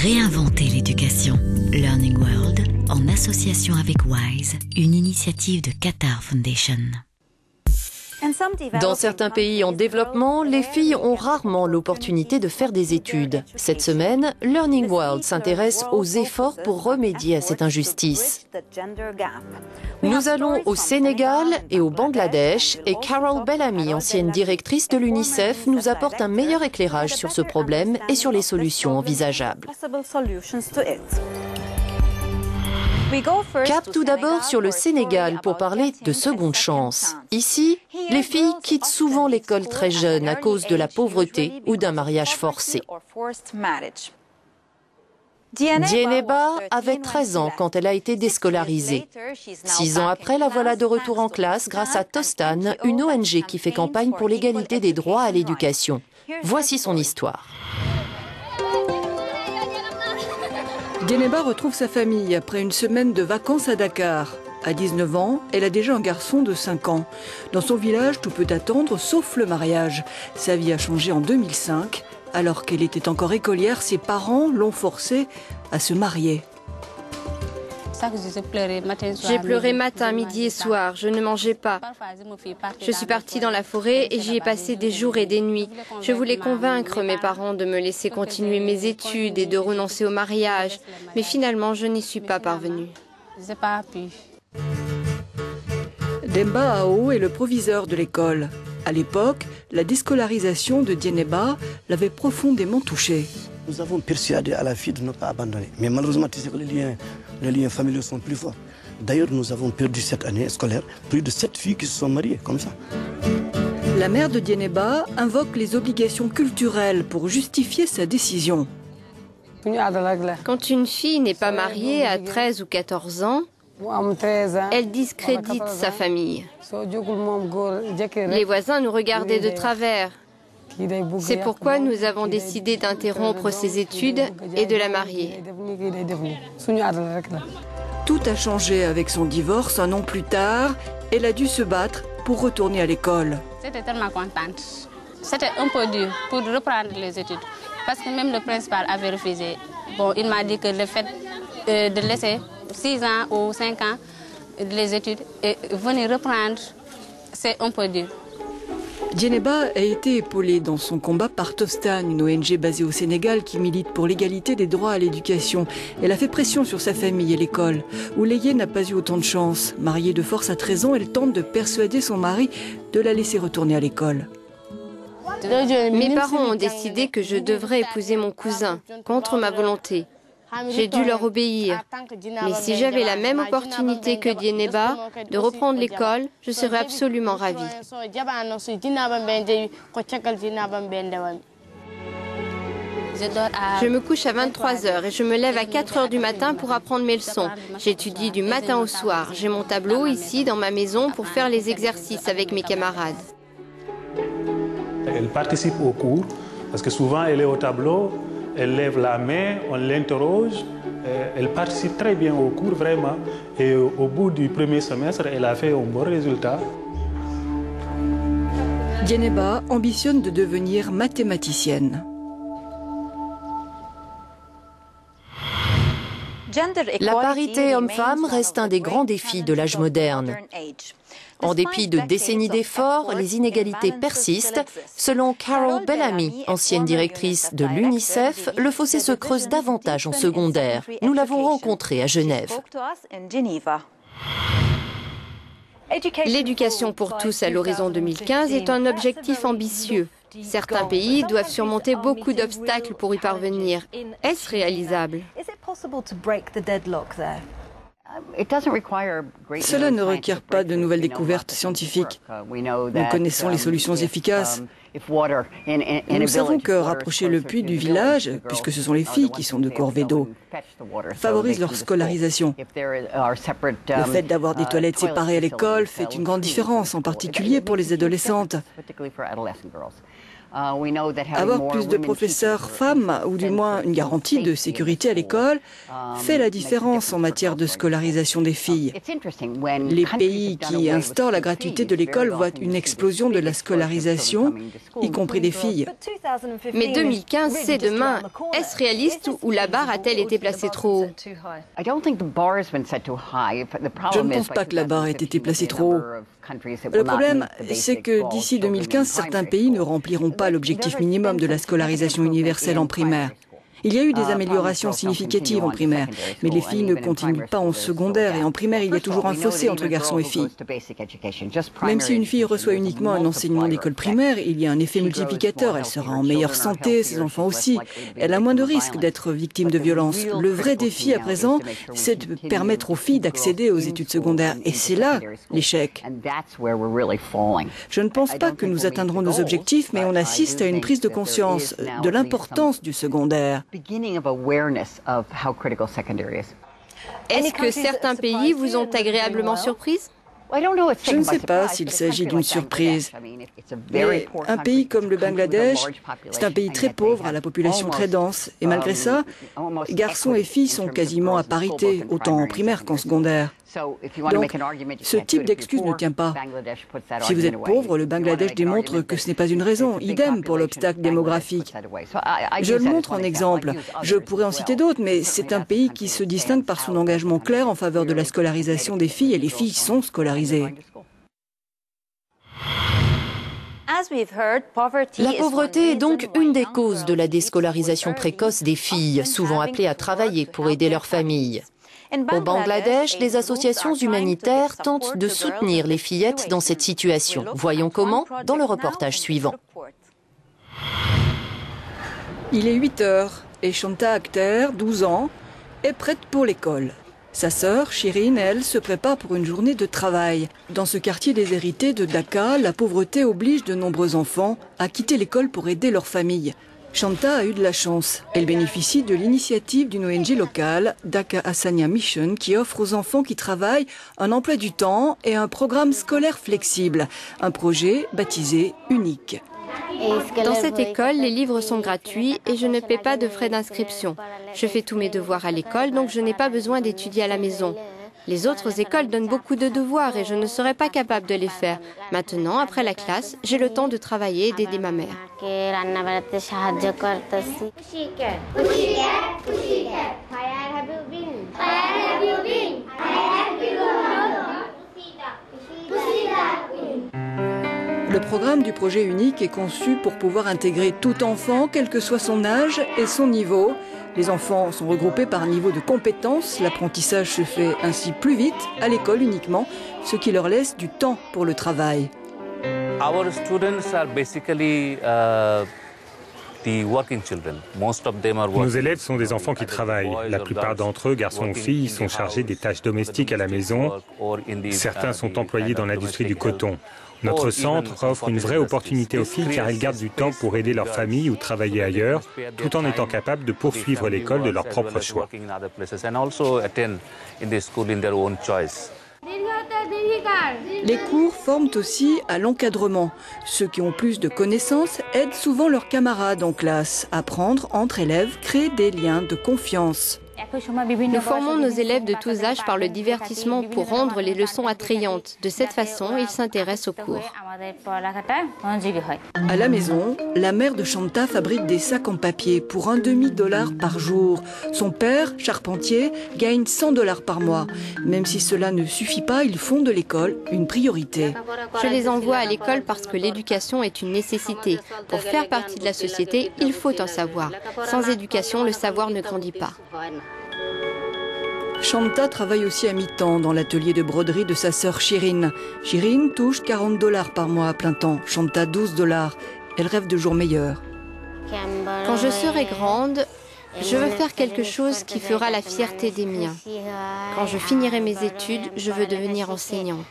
Réinventer l'éducation. Learning World, en association avec WISE, une initiative de Qatar Foundation. Dans certains pays en développement, les filles ont rarement l'opportunité de faire des études. Cette semaine, Learning World s'intéresse aux efforts pour remédier à cette injustice. Nous allons au Sénégal et au Bangladesh et Carol Bellamy, ancienne directrice de l'UNICEF, nous apporte un meilleur éclairage sur ce problème et sur les solutions envisageables. Cap tout d'abord sur le Sénégal pour parler de seconde chance. Ici, les filles quittent souvent l'école très jeunes à cause de la pauvreté ou d'un mariage forcé. Dieneba avait 13 ans quand elle a été déscolarisée. 6 ans après, la voilà de retour en classe grâce à Tostan, une ONG qui fait campagne pour l'égalité des droits à l'éducation. Voici son histoire. Dieneba retrouve sa famille après une semaine de vacances à Dakar. À 19 ans, elle a déjà un garçon de 5 ans. Dans son village, tout peut attendre sauf le mariage. Sa vie a changé en 2005. Alors qu'elle était encore écolière, ses parents l'ont forcée à se marier. J'ai pleuré matin, midi et soir. Je ne mangeais pas. Je suis partie dans la forêt et j'y ai passé des jours et des nuits. Je voulais convaincre mes parents de me laisser continuer mes études et de renoncer au mariage. Mais finalement, je n'y suis pas parvenue. Demba Ao est le proviseur de l'école. À l'époque, la déscolarisation de Dieneba l'avait profondément touchée. Nous avons persuadé à la fille de ne pas abandonner. Mais malheureusement, tu sais que les liens familiaux sont plus forts. D'ailleurs, nous avons perdu cette année scolaire plus de 7 filles qui se sont mariées, comme ça. La mère de Dieneba invoque les obligations culturelles pour justifier sa décision. Quand une fille n'est pas mariée à 13 ou 14 ans, elle discrédite sa famille. Les voisins nous regardaient de travers. C'est pourquoi nous avons décidé d'interrompre ses études et de la marier. Tout a changé avec son divorce. Un an plus tard, elle a dû se battre pour retourner à l'école. J'étais tellement contente. C'était un peu dur pour reprendre les études. Parce que même le principal avait refusé. Bon, il m'a dit que le fait de laisser 6 ans ou 5 ans les études et venir reprendre, c'est un peu dur. Dieneba a été épaulée dans son combat par Tostan, une ONG basée au Sénégal qui milite pour l'égalité des droits à l'éducation. Elle a fait pression sur sa famille et l'école. Ouleye n'a pas eu autant de chance. Mariée de force à 13 ans, elle tente de persuader son mari de la laisser retourner à l'école. Mes parents ont décidé que je devrais épouser mon cousin, contre ma volonté. J'ai dû leur obéir. Mais si j'avais la même opportunité que Dieneba de reprendre l'école, je serais absolument ravie. Je me couche à 23 h et je me lève à 4 h du matin pour apprendre mes leçons. J'étudie du matin au soir. J'ai mon tableau ici dans ma maison pour faire les exercices avec mes camarades. Elle participe au cours parce que souvent elle est au tableau. Elle lève la main, on l'interroge, elle participe très bien au cours vraiment et au bout du premier semestre, elle a fait un bon résultat. Dieneba ambitionne de devenir mathématicienne. La parité homme-femme reste un des grands défis de l'âge moderne. En dépit de décennies d'efforts, les inégalités persistent. Selon Carol Bellamy, ancienne directrice de l'UNICEF, le fossé se creuse davantage en secondaire. Nous l'avons rencontrée à Genève. L'éducation pour tous à l'horizon 2015 est un objectif ambitieux. Certains pays doivent surmonter beaucoup d'obstacles pour y parvenir. Est-ce réalisable ? Cela ne requiert pas de nouvelles découvertes scientifiques. Nous connaissons les solutions efficaces. Nous savons que rapprocher le puits du village, puisque ce sont les filles qui sont de corvée d'eau, favorise leur scolarisation. Le fait d'avoir des toilettes séparées à l'école fait une grande différence, en particulier pour les adolescentes. Avoir plus de professeurs femmes, ou du moins une garantie de sécurité à l'école, fait la différence en matière de scolarisation des filles. Les pays qui instaurent la gratuité de l'école voient une explosion de la scolarisation y compris des filles. Mais 2015, c'est demain. Est-ce réaliste ou la barre a-t-elle été placée trop haut? Je ne pense pas que la barre ait été placée trop haut. Le problème, c'est que d'ici 2015, certains pays ne rempliront pas l'objectif minimum de la scolarisation universelle en primaire. Il y a eu des améliorations significatives en primaire, mais les filles ne continuent pas en secondaire et en primaire, il y a toujours un fossé entre garçons et filles. Même si une fille reçoit uniquement un enseignement d'école primaire, il y a un effet multiplicateur. Elle sera en meilleure santé, ses enfants aussi. Elle a moins de risques d'être victime de violences. Le vrai défi à présent, c'est de permettre aux filles d'accéder aux études secondaires. Et c'est là l'échec. Je ne pense pas que nous atteindrons nos objectifs, mais on assiste à une prise de conscience de l'importance du secondaire. Est-ce que certains pays vous ont agréablement surprise? Je ne sais pas s'il s'agit d'une surprise, mais un pays comme le Bangladesh, c'est un pays très pauvre, à la population très dense, et malgré ça, garçons et filles sont quasiment à parité, autant en primaire qu'en secondaire. Donc, ce type d'excuse ne tient pas. Si vous êtes pauvre, le Bangladesh démontre que ce n'est pas une raison. Idem pour l'obstacle démographique. Je le montre en exemple. Je pourrais en citer d'autres, mais c'est un pays qui se distingue par son engagement clair en faveur de la scolarisation des filles, et les filles sont scolarisées. La pauvreté est donc une des causes de la déscolarisation précoce des filles, souvent appelées à travailler pour aider leur famille. Au Bangladesh, des associations humanitaires tentent de soutenir les fillettes dans cette situation. Voyons comment dans le reportage suivant. Il est 8 heures et Shanta Akhter, 12 ans, est prête pour l'école. Sa sœur, Shirin, elle, se prépare pour une journée de travail. Dans ce quartier déshérité de Dhaka, la pauvreté oblige de nombreux enfants à quitter l'école pour aider leur famille. Shanta a eu de la chance. Elle bénéficie de l'initiative d'une ONG locale, Dhaka Hassania Mission, qui offre aux enfants qui travaillent un emploi du temps et un programme scolaire flexible. Un projet baptisé Unique. Dans cette école, les livres sont gratuits et je ne paie pas de frais d'inscription. Je fais tous mes devoirs à l'école, donc je n'ai pas besoin d'étudier à la maison. Les autres écoles donnent beaucoup de devoirs et je ne serais pas capable de les faire. Maintenant, après la classe, j'ai le temps de travailler et d'aider ma mère. Le programme du projet Unique est conçu pour pouvoir intégrer tout enfant, quel que soit son âge et son niveau. Les enfants sont regroupés par niveau de compétences. L'apprentissage se fait ainsi plus vite, à l'école uniquement, ce qui leur laisse du temps pour le travail. Nos élèves sont des enfants qui travaillent. La plupart d'entre eux, garçons ou filles, sont chargés des tâches domestiques à la maison. Certains sont employés dans l'industrie du coton. Notre centre offre une vraie opportunité aux filles car elles gardent du temps pour aider leur famille ou travailler ailleurs, tout en étant capables de poursuivre l'école de leur propre choix. Les cours forment aussi à l'encadrement. Ceux qui ont plus de connaissances aident souvent leurs camarades en classe. Apprendre entre élèves crée des liens de confiance. Nous formons nos élèves de tous âges par le divertissement pour rendre les leçons attrayantes. De cette façon, ils s'intéressent aux cours. À la maison, la mère de Shanta fabrique des sacs en papier pour $1,50 par jour. Son père, charpentier, gagne $100 par mois. Même si cela ne suffit pas, ils font de l'école une priorité. Je les envoie à l'école parce que l'éducation est une nécessité. Pour faire partie de la société, il faut un savoir. Sans éducation, le savoir ne grandit pas. Shanta travaille aussi à mi-temps dans l'atelier de broderie de sa sœur Shirin. Shirin touche $40 par mois à plein temps, Shanta $12. Elle rêve de jours meilleurs. Quand je serai grande, je veux faire quelque chose qui fera la fierté des miens. Quand je finirai mes études, je veux devenir enseignante.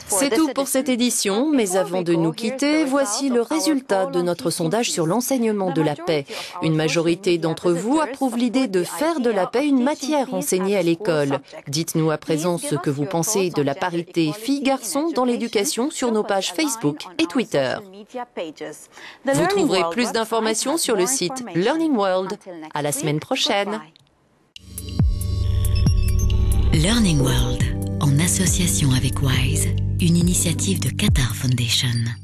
C'est tout pour cette édition, mais avant de nous quitter, voici le résultat de notre sondage sur l'enseignement de la paix. Une majorité d'entre vous approuve l'idée de faire de la paix une matière enseignée à l'école. Dites-nous à présent ce que vous pensez de la parité filles-garçons dans l'éducation sur nos pages Facebook et Twitter. Vous trouverez plus d'informations sur le site Learning World. À la semaine prochaine. Learning World, en association avec WISE, une initiative de Qatar Foundation.